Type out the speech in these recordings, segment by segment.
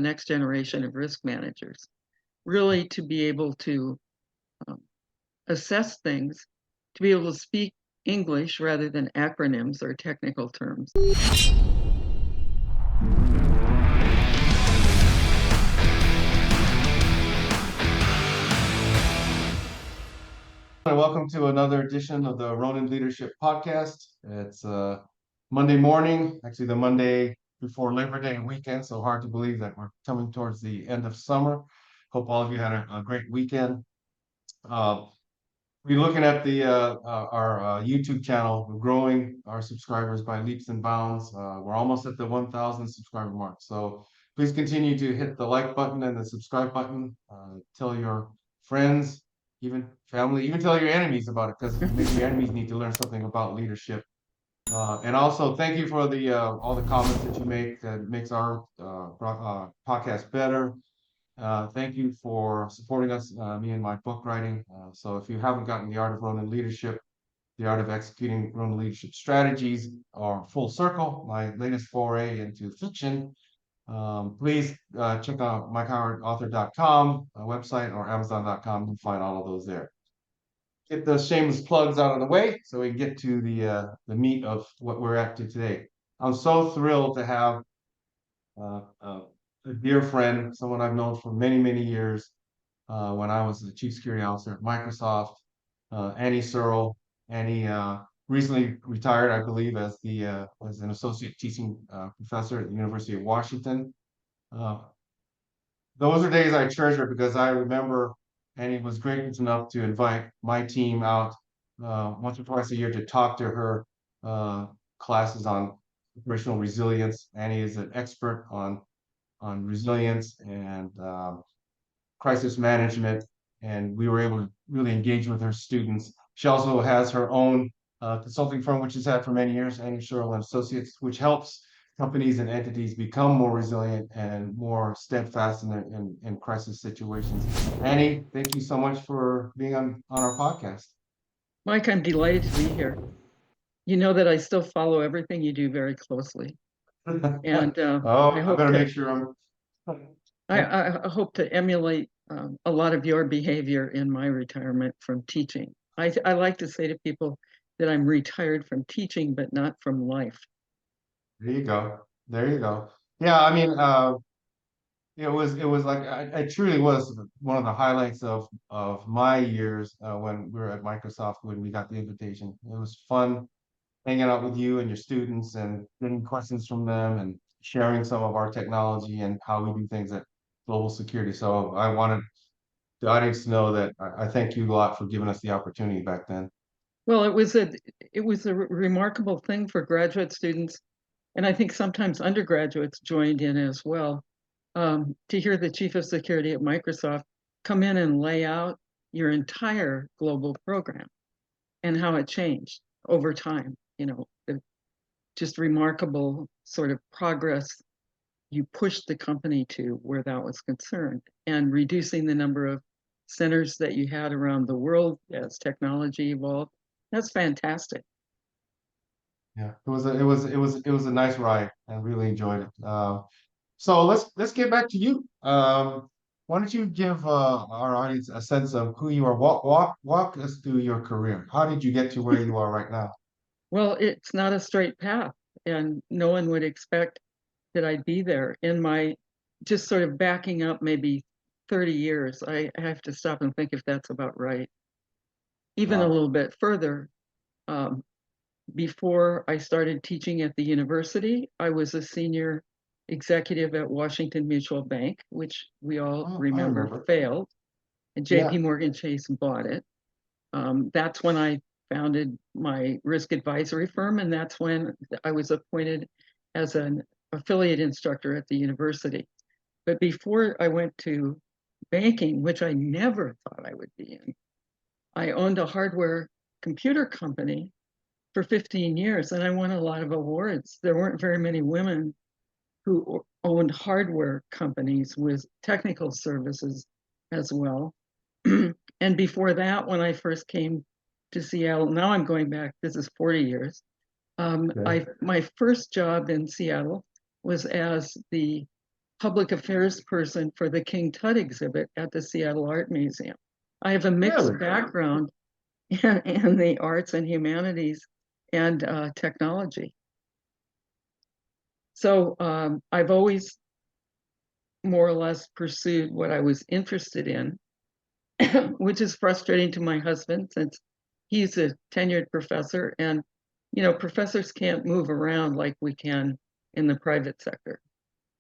next generation of risk managers, really to be able to um, assess things, to be able to speak English rather than acronyms or technical terms. Welcome to another edition of the Ronin Leadership Podcast. It's Monday morning, actually the Monday before Labor Day weekend, so hard to believe that we're coming towards the end of summer. Hope all of you had a great weekend. We're looking at our YouTube channel. We're growing our subscribers by leaps and bounds. We're almost at the 1,000 subscriber mark. So please continue to hit the like button and the subscribe button. Tell your friends, even family, even tell your enemies about it, because maybe your enemies need to learn something about leadership. And also, thank you for the all the comments that you make. That makes our podcast better. Thank you for supporting us, me and my book writing. So if you haven't gotten The Art of Ronin Leadership, The Art of Executing Ronin Leadership Strategies, or Full Circle, my latest foray into fiction, please check out MikeHowardAuthor.com website, or Amazon.com. You'll find all of those there. Get those shameless plugs out of the way so we can get to the meat of what we're at to today. I'm so thrilled to have a dear friend, someone I've known for many, many years, when I was the chief security officer at Microsoft, Annie Searle. Annie recently retired, I believe, as an associate teaching professor at the University of Washington. Uh, those are days I treasure, because I remember Annie was gracious enough to invite my team out once or twice a year to talk to her classes on operational resilience. Annie is an expert on resilience and crisis management, and we were able to really engage with her students. She also has her own consulting firm, which she's had for many years, Annie Searle Associates, which helps companies and entities become more resilient and more steadfast in crisis situations. Annie, thank you so much for being on our podcast. Mike, I'm delighted to be here. You know that I still follow everything you do very closely. And I better make sure I'm. I hope to emulate a lot of your behavior in my retirement from teaching. I like to say to people that I'm retired from teaching, but not from life. There you go. There you go. Yeah, I mean, it was like I truly was one of the highlights of my years when we were at Microsoft, when we got the invitation. It was fun hanging out with you and your students and getting questions from them and sharing some of our technology and how we do things at Global Security. So I wanted the audience to know that I thank you a lot for giving us the opportunity back then. Well, it was a remarkable thing for graduate students, and I think sometimes undergraduates joined in as well, to hear the chief of security at Microsoft come in and lay out your entire global program and how it changed over time. Just remarkable sort of progress you pushed the company to where that was concerned, and reducing the number of centers that you had around the world as technology evolved. That's fantastic. Yeah, it was a nice ride. I really enjoyed it. So let's get back to you. Why don't you give our audience a sense of who you are? Walk us through your career. How did you get to where you are right now? Well, it's not a straight path, and no one would expect that I'd be there. In my just sort of backing up maybe 30 years, I have to stop and think if that's about right. Even a Wow. little bit further, um, before I started teaching at the university, I was a senior executive at Washington Mutual Bank, which we all Oh, I remember remember. failed, and Yeah. JP Morgan Chase bought it. That's when I founded my risk advisory firm, and that's when I was appointed as an affiliate instructor at the university. But before I went to banking, which I never thought I would be in, I owned a hardware computer company for 15 years, and I won a lot of awards. There weren't very many women who owned hardware companies with technical services as well. And before that, when I first came to Seattle, now I'm going back, this is 40 years. Okay. My first job in Seattle was as the public affairs person for the King Tut exhibit at the Seattle Art Museum. I have a mixed Really? background in the arts and humanities and technology. So I've always more or less pursued what I was interested in, which is frustrating to my husband since he's a tenured professor and professors can't move around like we can in the private sector.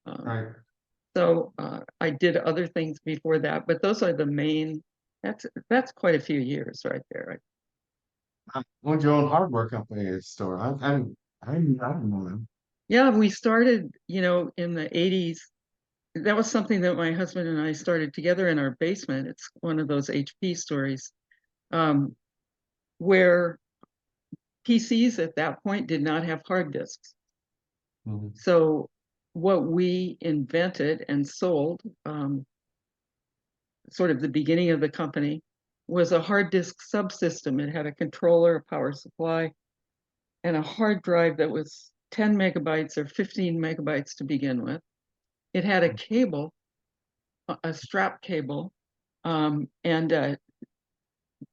Right. So I did other things before that, but those are the main. That's quite a few years right there. Owned your own hardware company store. I don't know them. Yeah, we started, in the 80s. That was something that my husband and I started together in our basement. It's one of those HP stories um, where PCs at that point did not have hard disks. Mhm. So what we invented and sold, sort of the beginning of the company, was a hard disk subsystem. It had a controller, a power supply, and a hard drive that was 10 megabytes or 15 megabytes to begin with. It had a cable, a strap cable, and the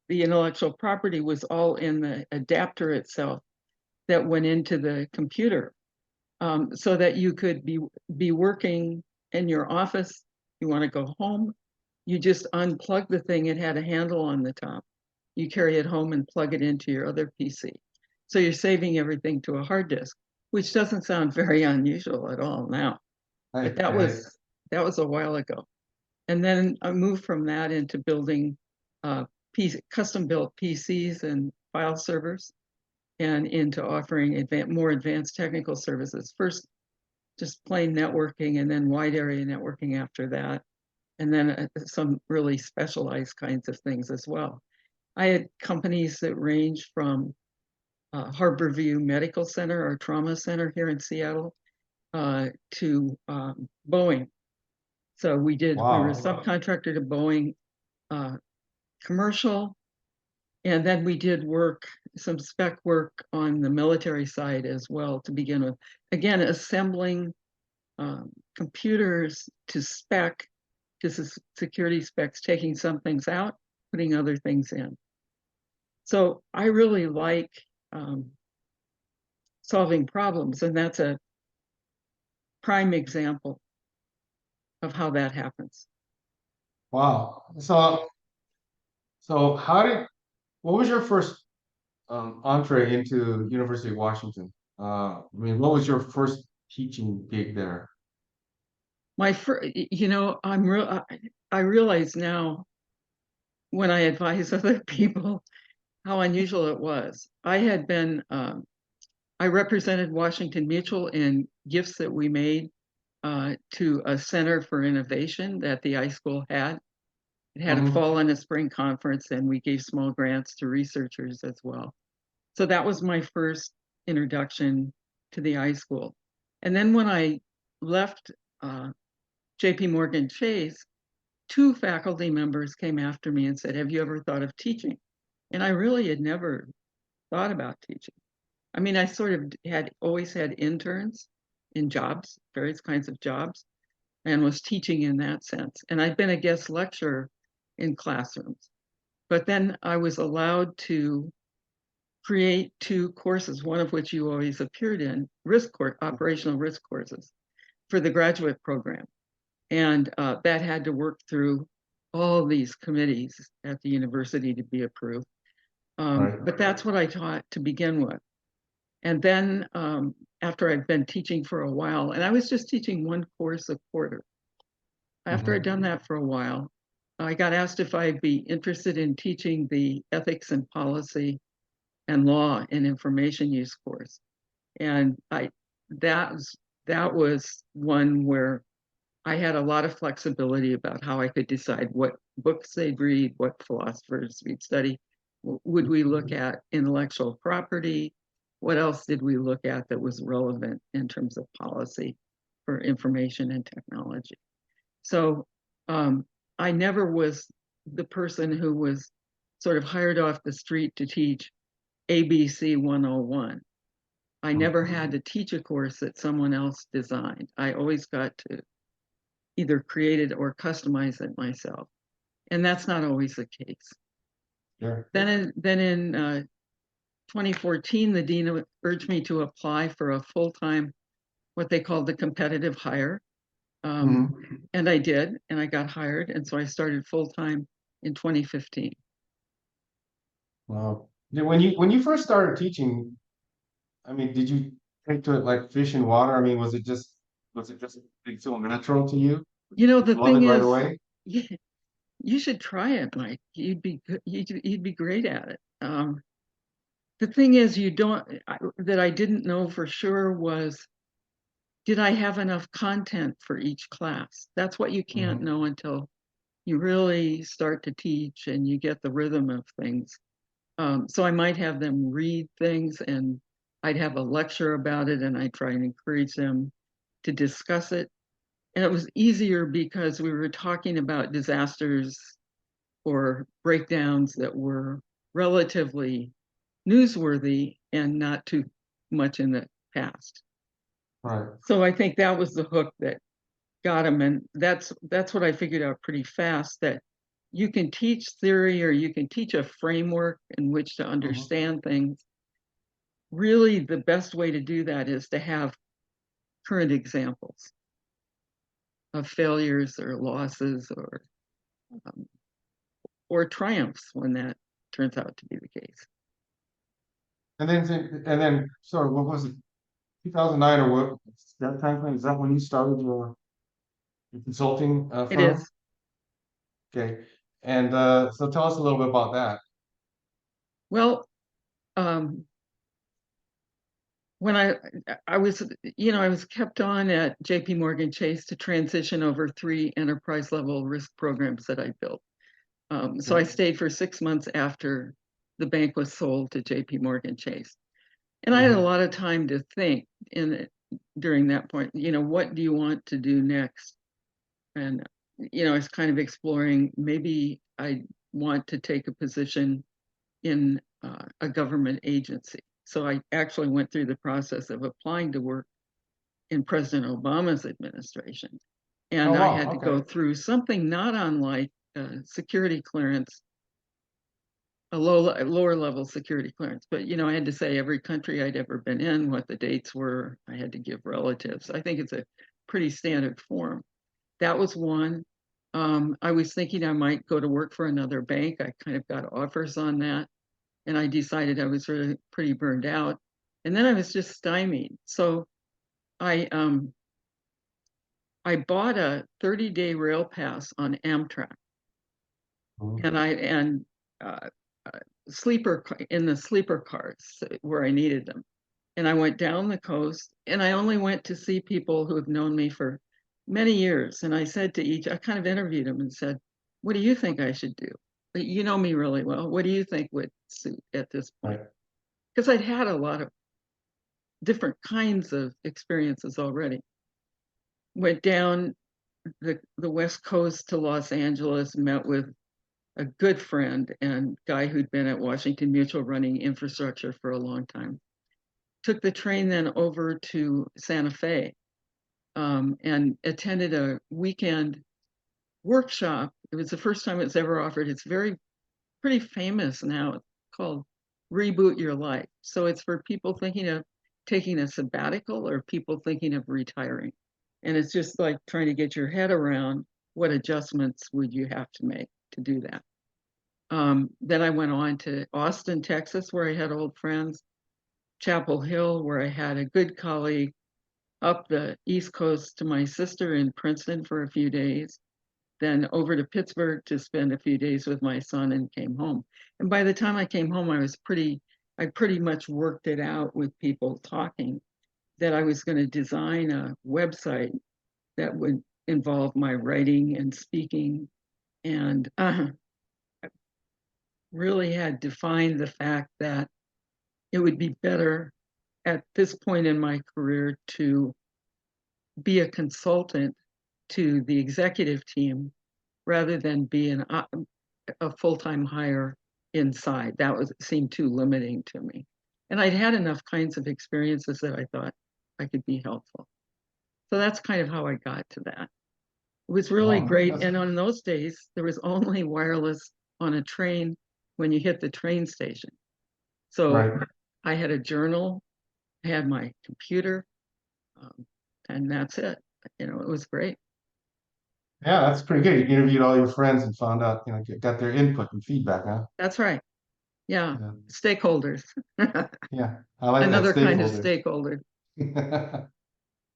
intellectual property was all in the adapter itself that went into the computer, so that you could be working in your office. You want to go home, you just unplug the thing. It had a handle on the top. You carry it home and plug it into your other PC. So you're saving everything to a hard disk, which doesn't sound very unusual at all now. But Right, that right. was a while ago. And then I moved from that into building custom-built PCs and file servers, and into offering more advanced technical services. First, just plain networking, and then wide area networking after that, and then some really specialized kinds of things as well. I had companies that range from Harborview Medical Center, our trauma center here in Seattle, to Boeing. So we were a Wow. subcontractor to Boeing commercial, and then we did some spec work on the military side as well to begin with. Again, assembling computers to spec, to security specs, taking some things out, putting other things in. So I really like solving problems, and that's a prime example of how that happens. Wow. So what was your first entree into University of Washington? I mean, what was your first teaching gig there? My first, I realize now when I advise other people how unusual it was. I represented Washington Mutual in gifts that we made to a center for innovation that the iSchool had. It had a Hmm. fall and a spring conference, and we gave small grants to researchers as well. So that was my first introduction to the iSchool. And then when I left JP Morgan Chase, two faculty members came after me and said, "Have you ever thought of teaching?" And I really had never thought about teaching. I mean, I sort of had always had interns in jobs, various kinds of jobs, and was teaching in that sense. And I'd been a guest lecturer in classrooms. But then I was allowed to create two courses, one of which you always appeared in, operational risk courses for the graduate program. And that had to work through all these committees at the university to be approved. Right. But that's what I taught to begin with. And then after I'd been teaching for a while, and I was just teaching one course a quarter. After I'd Hmm. done that for a while, I got asked if I'd be interested in teaching the ethics and policy and law and information use course. And that was that was one where I had a lot of flexibility about how I could decide what books they'd read, what philosophers we'd study. Would we look at intellectual property? What else did we look at that was relevant in terms of policy for information and technology? So I never was the person who was sort of hired off the street to teach ABC 101. I never had to teach a course that someone else designed. I always got to either create it or customize it myself. And that's not always the case. Sure. Then in 2014, the dean urged me to apply for a full-time, what they called the competitive hire. And I did, and I got hired. And so I started full-time in 2015. Wow. When you first started teaching, I mean, did you take to it like fish in water? I mean, was it just did it feel natural to you? You know, Did the you love thing it right is, away? you should try it, Mike. You'd be great at it. The thing is, that I didn't know for sure was, did I have enough content for each class? That's what you can't know until you really start to teach and you get the rhythm of things. So I might have them read things and I'd have a lecture about it and I try and encourage them to discuss it. And it was easier because we were talking about disasters or breakdowns that were relatively newsworthy and not too much in the past. Right. So I think that was the hook that got him, and that's what I figured out pretty fast, that you can teach theory or you can teach a framework in which to understand things. Really, the best way to do that is to have current examples of failures or losses um, or triumphs when that turns out to be the case. Sorry, what was it? 2009 or what? That time frame, is that when you started your consulting It firm? is. Okay. And so tell us a little bit about that. Well, um, when I was, I was kept on at JP Morgan Chase to transition over 3 enterprise level risk programs that I built. So I stayed for 6 months after the bank was sold to JP Morgan Chase. And I had a lot of time to think during that point, what do you want to do next? And, I was kind of exploring, maybe I want to take a position in a government agency. So I actually went through the process of applying to work in President Obama's administration. Oh, And I wow. had to go Okay. through something not unlike security clearance, a lower level security clearance. But, I had to say every country I'd ever been in, what the dates were. I had to give relatives. I think it's a pretty standard form. That was one. I was thinking I might go to work for another bank. I kind of got offers on that. And I decided I was really pretty burned out. And then I was just stymied. So I bought a 30-day rail pass on Amtrak, and uh, in the sleeper cars where I needed them. And I went down the coast, and I only went to see people who have known me for many years. And I said to each, I kind of interviewed them and said, "What do you think I should do? You know me really well. What do you think would suit at this point?" Right. Because I'd had a lot of different kinds of experiences already. Went down the West Coast to Los Angeles, met with a good friend and guy who'd been at Washington Mutual running infrastructure for a long time. Took the train then over to Santa Fe, and attended a weekend workshop. It was the first time it was ever offered. It's pretty famous now. It's called Reboot Your Life. So it's for people thinking of taking a sabbatical or people thinking of retiring. And it's just like trying to get your head around what adjustments would you have to make to do that. Then I went on to Austin, Texas, where I had old friends, Chapel Hill, where I had a good colleague, up the East Coast to my sister in Princeton for a few days, then over to Pittsburgh to spend a few days with my son, and came home. And by the time I came home, I pretty much worked it out with people talking that I was going to design a website that would involve my writing and speaking, and really had defined the fact that it would be better at this point in my career to be a consultant to the executive team rather than be a full-time hire inside. That seemed too limiting to me. And I'd had enough kinds of experiences that I thought I could be helpful. So that's kind of how I got to that. It was really Wow, great. that's And on those days, there was only wireless on a train when you hit the train station. So right. I had a journal, I had my computer, um, and that's it. You know, it was great. Yeah, that's pretty good. You interviewed all your friends and found out, got their input and feedback, huh? That's right. Yeah. Yeah, Stakeholders. yeah. I like that Another kind of stakeholder. stakeholder.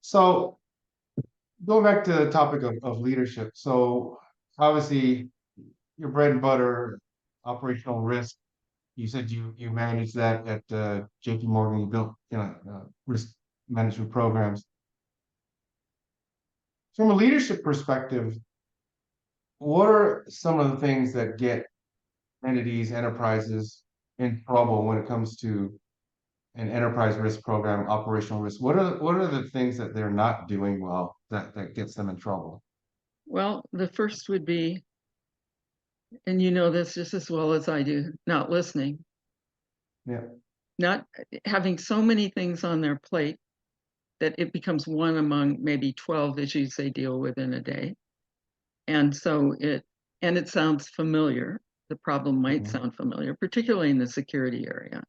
So going back to the topic of leadership. So obviously your bread and butter, operational risk. You said you managed that at JP Morgan. You built, risk management programs. From a leadership perspective, what are some of the things that get entities, enterprises in trouble when it comes to an enterprise risk program, operational risk? What are the things that they're not doing well that gets them in trouble? Well, the first would be, and you know this just as well as I do, not listening, Yeah. not having so many things on their plate that it becomes one among maybe 12 issues they deal with in a day. And so it sounds familiar. The problem might Mhm. sound familiar, particularly in the security area.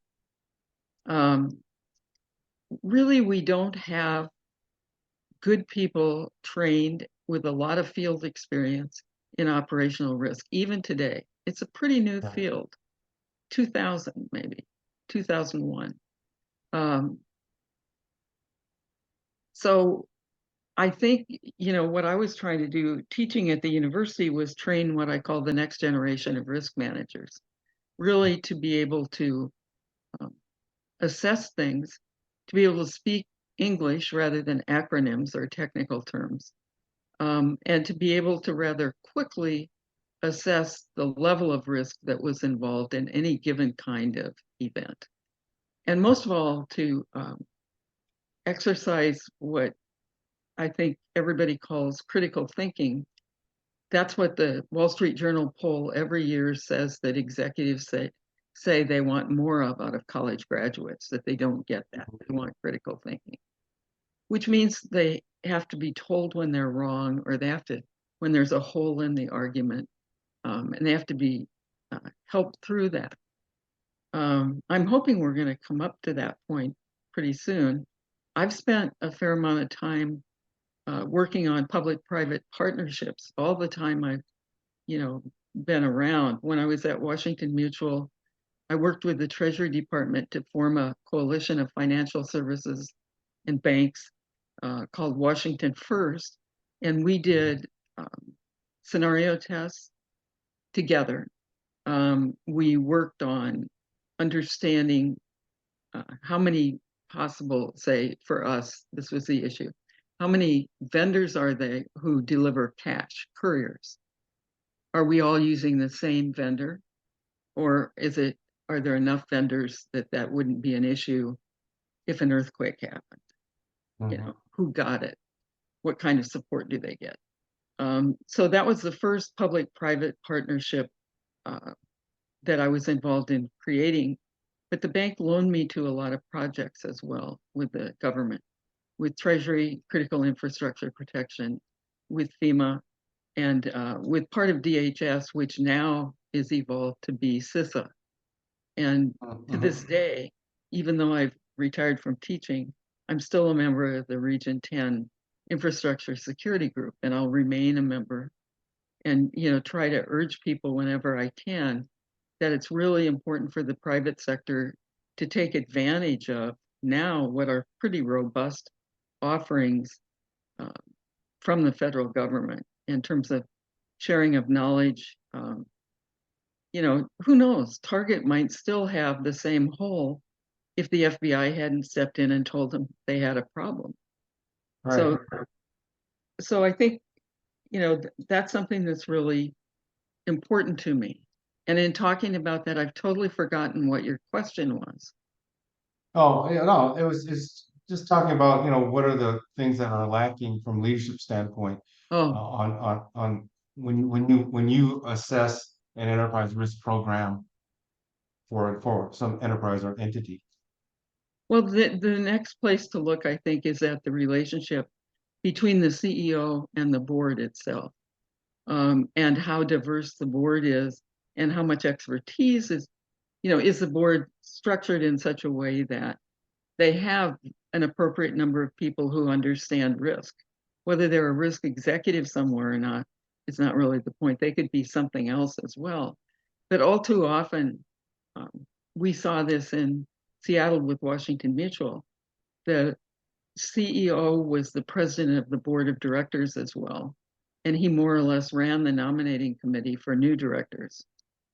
Um, Really, we don't have good people trained with a lot of field experience in operational risk, even today. It's a pretty new Right. field, 2000 maybe, 2001. Um, so I think, what I was trying to do teaching at the university was train what I call the next generation of risk managers, really to be able to um, assess things, to be able to speak English rather than acronyms or technical terms, and to be able to rather quickly assess the level of risk that was involved in any given kind of event. And most of all, to exercise what I think everybody calls critical thinking. That's what the Wall Street Journal poll every year says that executives say they want more of out of college graduates, that they don't get that. They want critical thinking, which means they have to be told when they're wrong, or they have to, when there's a hole in the argument, and they have to be helped through that. I'm hoping we're going to come up to that point pretty soon. I've spent a fair amount of time working on public-private partnerships all the time I've, been around. When I was at Washington Mutual, I worked with the Treasury Department to form a coalition of financial services and banks called Washington First, and we did scenario tests together. We worked on understanding how many possible, say for us, this was the issue, how many vendors are they who deliver cash, couriers? Are we all using the same vendor? Or are there enough vendors that wouldn't be an issue if an earthquake happened? Mhm. Who got it? What kind of support do they get? So that was the first public-private partnership uh, that I was involved in creating. But the bank loaned me to a lot of projects as well with the government, with Treasury, critical infrastructure protection, with FEMA, and with part of DHS, which now is evolved to be CISA. And to this Mhm. day, even though I've retired from teaching, I'm still a member of the Region 10 Infrastructure Security Group, and I'll remain a member and try to urge people whenever I can that it's really important for the private sector to take advantage of now what are pretty robust offerings uh, from the federal government in terms of sharing of knowledge. Who knows? Target might still have the same hole if the FBI hadn't stepped in and told them they had a problem. Right. So, so I think that's something that's really important to me. And in talking about that, I've totally forgotten what your question was. Oh, yeah, no, it's just talking about, what are the things that are lacking from leadership standpoint Oh, on when you assess an enterprise risk program for some enterprise or entity. well, the next place to look, I think, is at the relationship between the CEO and the board itself, and how diverse the board is, and how much expertise is the board structured in such a way that they have an appropriate number of people who understand risk. Whether they're a risk executive somewhere or not is not really the point. They could be something else as well. But all too often, um, we saw this in Seattle with Washington Mutual. The CEO was the president of the board of directors as well, and he more or less ran the nominating committee for new directors.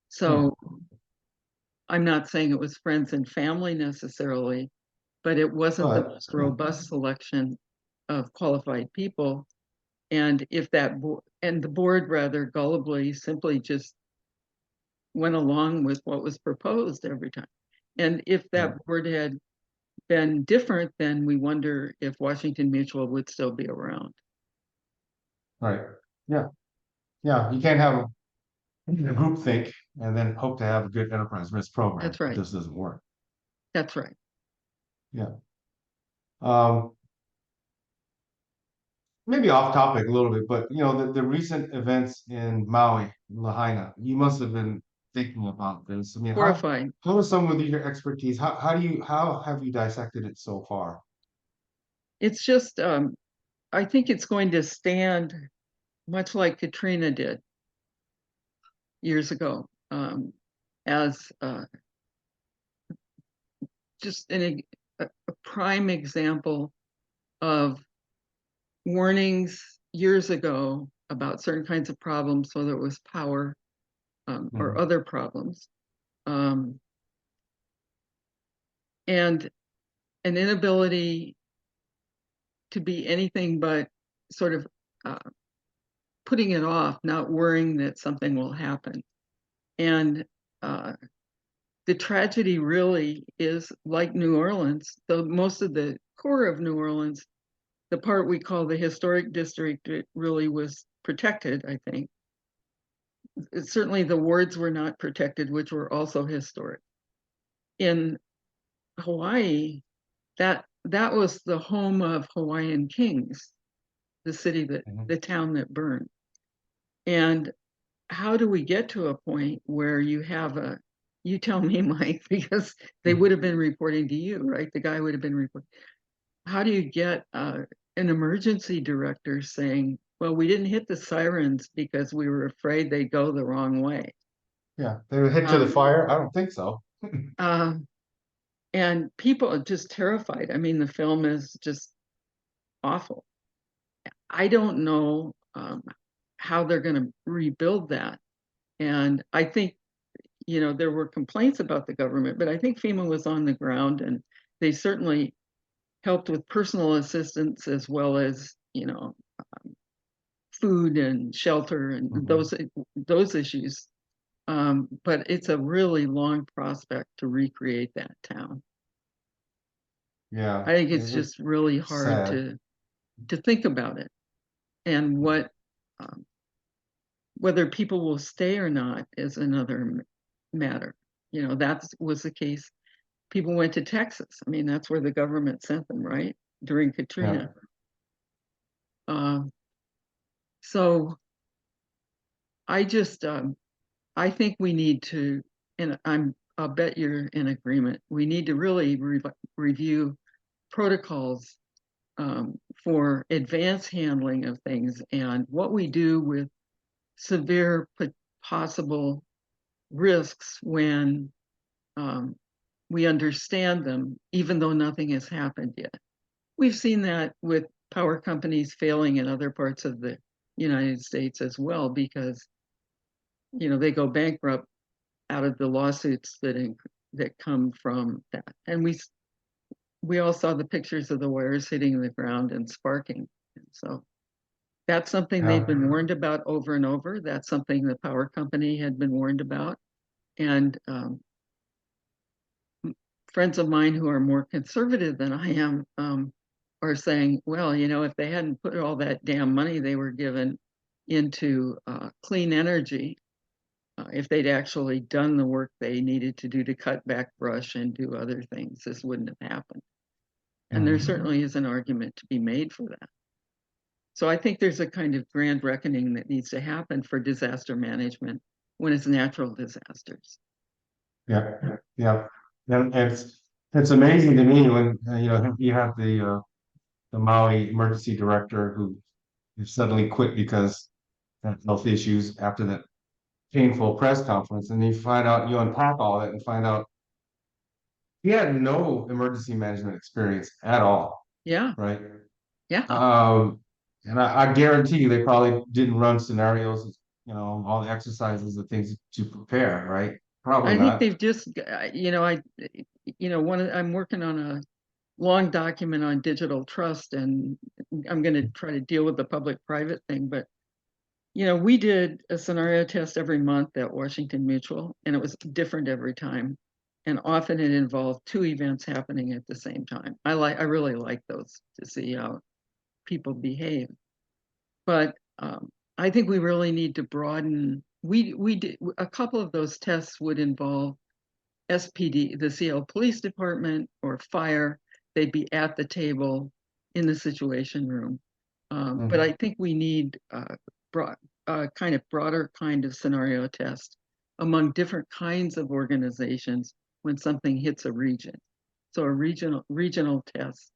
So I'm not saying it was friends and family necessarily, but it wasn't the most robust selection of qualified people. And if the board rather gullibly simply just went along with what was proposed every time. And if that board had been different, then we wonder if Washington Mutual would still be around. Right. Yeah. Yeah. You can't have a group think and then hope to have a good enterprise risk program. That's right. It just doesn't work. That's right. Yeah. Maybe off topic a little bit, but the recent events in Maui, Lahaina, you must have been thinking about this. I mean, Horrifying. how is someone with your expertise, how have you dissected it so far? It's just, I think it's going to stand much like Katrina did years ago, as just a prime example of warnings years ago about certain kinds of problems, whether it was power or other problems, and an inability to be anything but sort of putting it off, not worrying that something will happen. And the tragedy really is like New Orleans, though most of the core of New Orleans, the part we call the historic district, it really was protected, I think. Certainly the wards were not protected, which were also historic. In Hawaii, that was the home of Hawaiian kings, the city the town that burned. And how do we get to a point where you tell me, Mike, because they would have been reporting to you, right? The guy would have been reporting. How do you get an emergency director saying, well, we didn't hit the sirens because we were afraid they'd go the wrong way? Yeah, they were hit to the fire? I don't think so. And people are just terrified. I mean, the film is just awful. I don't know how they're going to rebuild that. And I think, there were complaints about the government, but I think FEMA was on the ground and they certainly helped with personal assistance as well as, food and shelter and those issues. But it's a really long prospect to recreate that town. Yeah. I think it's just really hard to think about it. And whether people will stay or not is another matter. That was the case. People went to Texas. I mean, that's where the government sent them, right? During Katrina. So I just, I think we need to, and I'll bet you're in agreement, we need to really review protocols for advanced handling of things and what we do with severe possible risks when we understand them, even though nothing has happened yet. We've seen that with power companies failing in other parts of the United States as well, because they go bankrupt out of the lawsuits that come from that. And we all saw the pictures of the wires hitting the ground and sparking. And so that's something they've been warned about over and over. That's something the power company had been warned about. And friends of mine who are more conservative than I am are saying, well, if they hadn't put all that damn money they were given into clean energy, if they'd actually done the work they needed to do to cut back brush and do other things, this wouldn't have happened. And there certainly is an argument to be made for that. So I think there's a kind of grand reckoning that needs to happen for disaster management when it's natural disasters. Yeah, yeah. And it's amazing to me when, you have the Maui emergency director who suddenly quit because of health issues after that painful press conference, and you unpack all that and find out he had no emergency management experience at all, Yeah, right? yeah. And I guarantee you they probably didn't run scenarios, all the exercises and things to prepare, right? Probably I think not. they've just, I'm working on a long document on digital trust, and I'm going to try to deal with the public-private thing. But we did a scenario test every month at Washington Mutual, and it was different every time. And often it involved two events happening at the same time. I really like those to see how people behave. But I think we really need to broaden. We did a couple of those tests would involve SPD, the Seattle Police Department, or fire. They'd be at the table in the situation room. But I Mhm. think we need broad, kind of broader kind of scenario test among different kinds of organizations when something hits a region. So a regional test,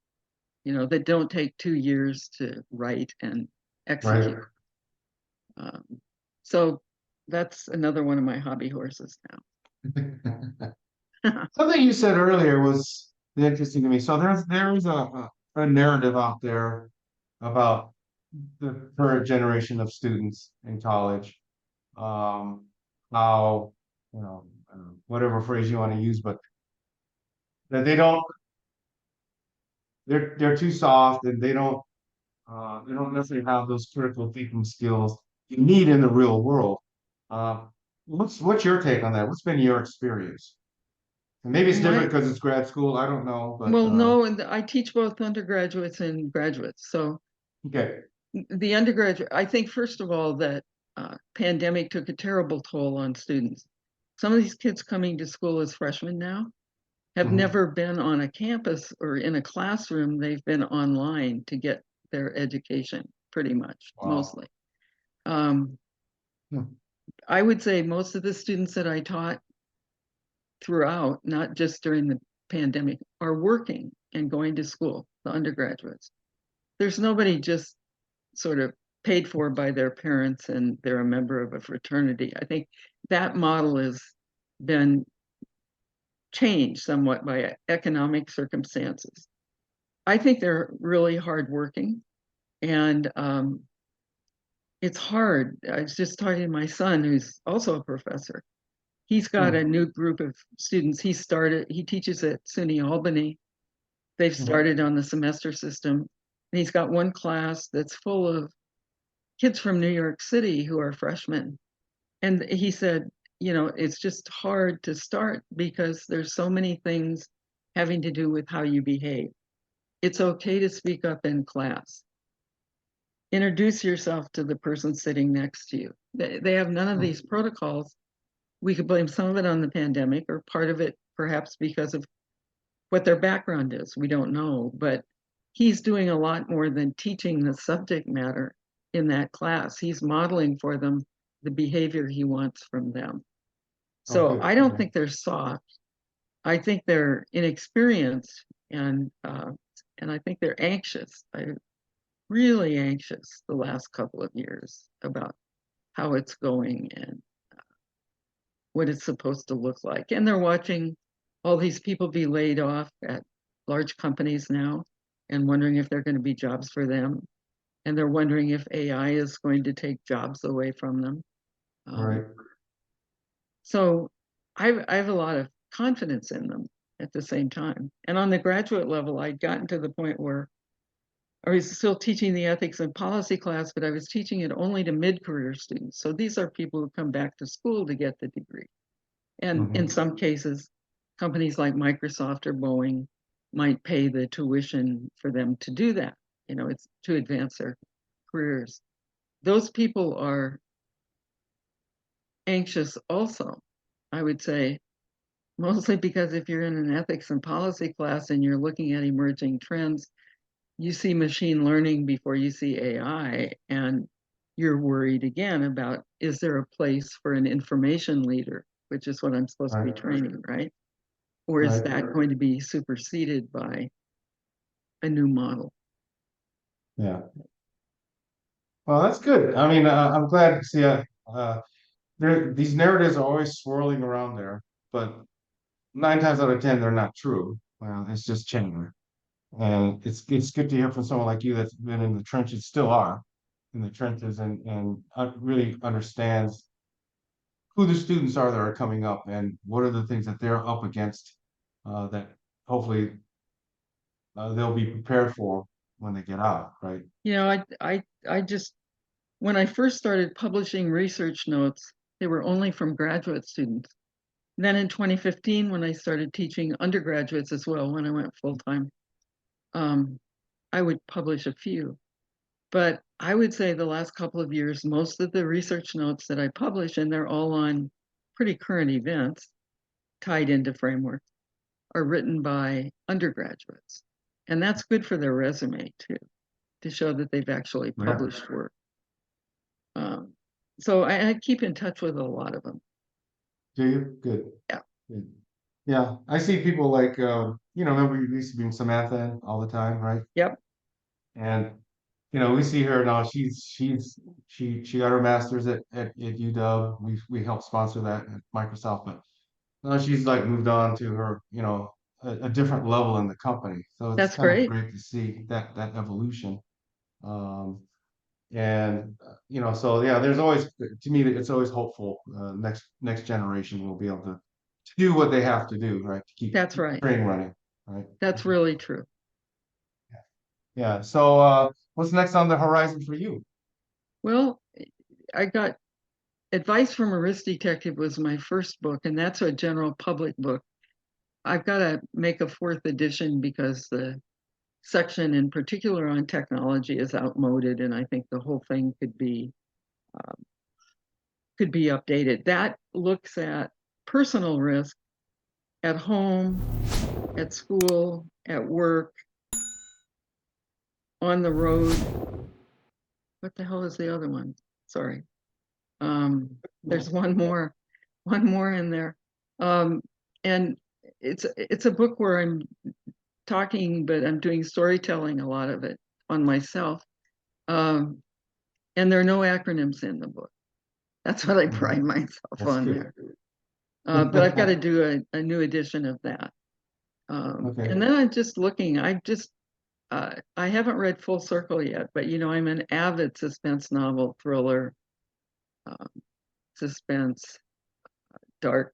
that don't take 2 years to write and Right. execute. Um, so that's another one of my hobby horses now. Something you said earlier was interesting to me. So there's a narrative out there about the current generation of students in college, um, how, whatever phrase you want to use, but that they're too soft, and they don't necessarily have those critical thinking skills you need in the real world. Uh, what's your take on that? What's been your experience? And maybe it's different My because it's grad school. I don't know, but Well, no, and I teach both undergraduates and graduates. So okay. the undergraduate, I think first of all that pandemic took a terrible toll on students. Some of these kids coming to school as freshmen now have Mhm. never been on a campus or in a classroom. They've been online to get their education, pretty much, Wow. mostly. Um, Hmm. I would say most of the students that I taught throughout, not just during the pandemic, are working and going to school, the undergraduates. There's nobody just sort of paid for by their parents and they're a member of a fraternity. I think that model has been changed somewhat by economic circumstances. I think they're really hardworking, and it's hard. I was just talking to my son, who's also a professor. He's got a Hmm. new group of students. He teaches at SUNY Albany. They've Mhm. started on the semester system. And he's got one class that's full of kids from New York City who are freshmen. And he said, it's just hard to start because there's so many things having to do with how you behave. It's okay to speak up in class. Introduce yourself to the person sitting next to you. They have none of these Hmm. protocols. We could blame some of it on the pandemic, or part of it perhaps because of what their background is. We don't know, but he's doing a lot more than teaching the subject matter in that class. He's modeling for them the behavior he wants from them. Oh, So good. I don't Okay. think they're soft. I think they're inexperienced, and I think they're anxious. I really anxious the last couple of years about how it's going and what it's supposed to look like. And they're watching all these people be laid off at large companies now and wondering if they're going to be jobs for them. And they're wondering if AI is going to take jobs away from them. All Um, right. so I have a lot of confidence in them at the same time. And on the graduate level, I'd gotten to the point where I was still teaching the ethics and policy class, but I was teaching it only to mid-career students. So these are people who come back to school to get the degree. And in Hmm. some cases, companies like Microsoft or Boeing might pay the tuition for them to do that. It's to advance their careers. Those people are anxious also, I would say, mostly because if you're in an ethics and policy class and you're looking at emerging trends, you see machine learning before you see AI, and you're worried again about, is there a place for an information leader, which is what I'm supposed to be Right. training, right? Or is Right. that going to be superseded by a new model? Yeah. Well, that's good. I mean, I'm glad to see. These narratives are always swirling around there, but 9 times out of 10, they're not true. Well, it's just chatter. And it's good to hear from someone like you that's been in the trenches, still are in the trenches, and really understands who the students are that are coming up and what are the things that they're up against, that hopefully they'll be prepared for when they get out, right? You know, I just, when I first started publishing research notes, they were only from graduate students. Then in 2015, when I started teaching undergraduates as well, when I went full time, I would publish a few. But I would say the last couple of years, most of the research notes that I publish, and they're all on pretty current events tied into frameworks, are written by undergraduates. And that's good for their resume too, to show that they've actually Yeah. published work. So I keep in touch with a lot of them. Do you? Good. Yeah. Good. Yeah. I see people like, remember you used to be in Samantha all the time, right? Yep. And we see her now. She got her master's at UW. We helped sponsor that at Microsoft, but now she's like moved on to her, a different level in the company. So it's That's kind of great. great to see that evolution. Um, and so yeah, there's always, to me, it's always hopeful. Next generation will be able to do what they have to do, right, to keep That's right. train running, right? That's really true. Yeah. So what's next on the horizon for you? Well, I got Advice from a Risk Detective was my first book, and that's a general public book. I've got to make a fourth edition because the section in particular on technology is outmoded, and I think the whole thing could be updated. That looks at personal risk at home, at school, at work, on the road. What the hell is the other one? Sorry. There's one more in there. And it's a book where I'm talking, but I'm doing storytelling, a lot of it on myself. Um, and there are no acronyms in the book. That's what I pride myself That's on good. there. But I've got to do a new edition of that. Okay. And then I'm just looking. I haven't read Full Circle yet, but I'm an avid suspense novel, thriller, um, suspense, dark,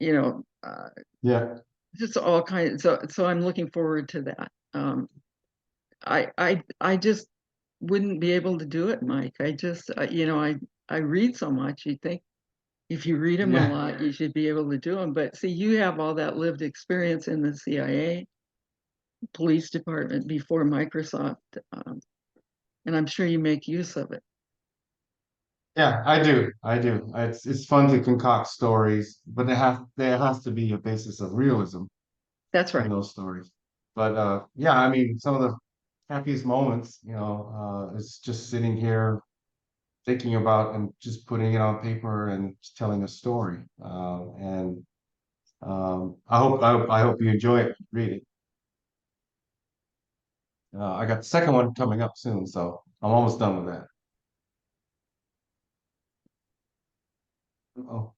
you know, Yeah. just all kinds. So I'm looking forward to that. I just wouldn't be able to do it, Mike. I read so much. You think if you read them a Yeah. lot, you should be able to do them. But see, you have all that lived experience in the CIA, police department before Microsoft, and I'm sure you make use of it. Yeah, I do. I do. It's fun to concoct stories, but there has to be a basis of realism That's in right. those stories. But yeah, I mean, some of the happiest moments, is just sitting here thinking about and just putting it on paper and just telling a story. And I hope you enjoy it, read it. I got the second one coming up soon, so I'm almost done with that. Oh,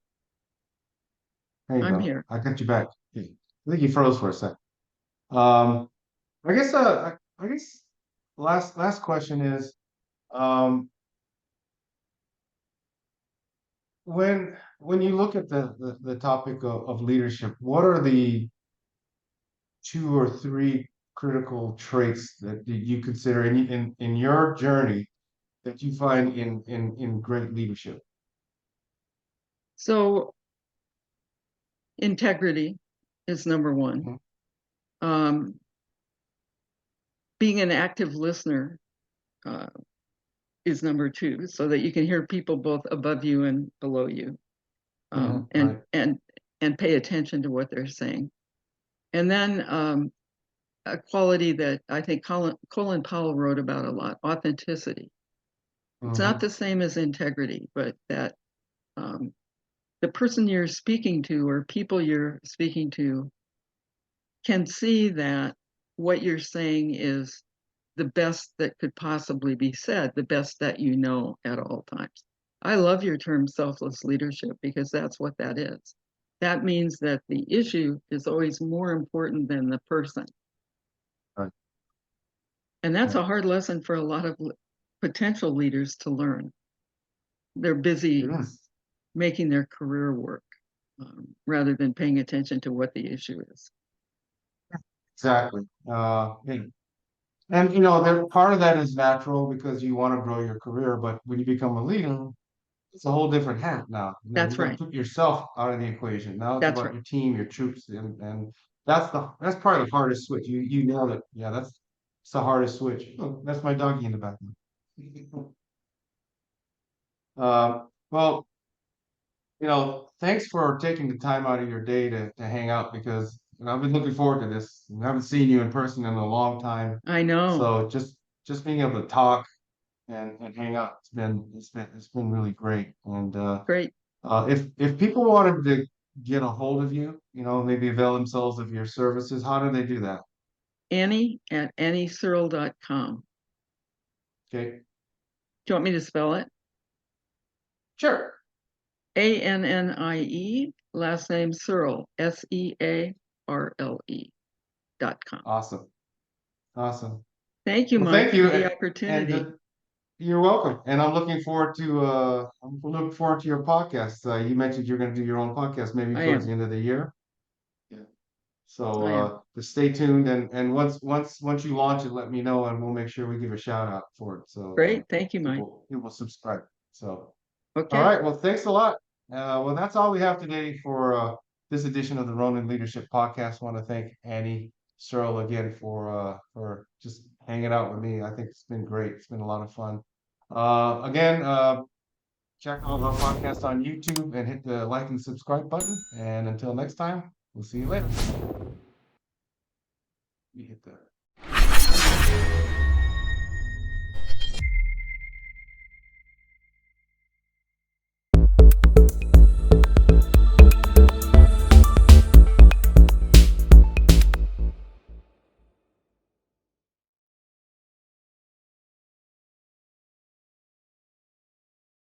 there you I'm go. here. I got you back. I think you froze for a sec. Um, I guess last question is, um, when you look at the topic of leadership, what are the 2 or 3 critical traits that you consider in your journey that you find in great leadership? So integrity is number one. Mhm. Um, being an active listener uh, is number two, so that you can hear people both above you and below you, Mhm. and Right. and pay attention to what they're saying. And then a quality that I think Colin Powell wrote about a lot, authenticity. It's not Mhm. the same as integrity, but that um, the person you're speaking to or people you're speaking to can see that what you're saying is the best that could possibly be said, the best that you know at all times. I love your term selfless leadership because that's what that is. That means that the issue is always more important than the person. Right. And that's Yeah. a hard lesson for a lot of potential leaders to learn. They're It busy is. making their career work rather than paying attention to what the issue is. Exactly. Yeah. And there part of that is natural because you want to grow your career, but when you become a leader, it's a whole different hat now. You That's got to right. put yourself out of the equation. Now it's That's about right. your team, your troops, and that's probably the hardest switch. You nailed it. Yeah, it's the hardest switch. Oh, that's my doggy in the background. Well, thanks for taking the time out of your day to hang out because I've been looking forward to this. I haven't seen you in person in a long time. I know. So just being able to talk and hang out, it's been really great. And Great. if people wanted to get a hold of you, maybe avail themselves of your services, how do they do that? Annie at anniesearle.com. Okay. Do you want me to spell it? Sure. ANNIE, last name Searle, SEARLE.com. Awesome. Awesome. Thank you, Well, Mike, thank you. for the And opportunity. you're welcome. And I'm looking forward to your podcast. You mentioned you're going to do your own podcast maybe I towards am. the end of the year. Yeah. So I am. just stay tuned and once you launch it, let me know and we'll make sure we give a shout out for it. So Great. Thank you, Mike. people subscribe. So all Okay. right, well, thanks a lot. Well, that's all we have today for this edition of the Ronin Leadership Podcast. I want to thank Annie Searle again for just hanging out with me. I think it's been great. It's been a lot of fun. Again, check out our podcast on YouTube and hit the like and subscribe button. And until next time, we'll see you later. You hit the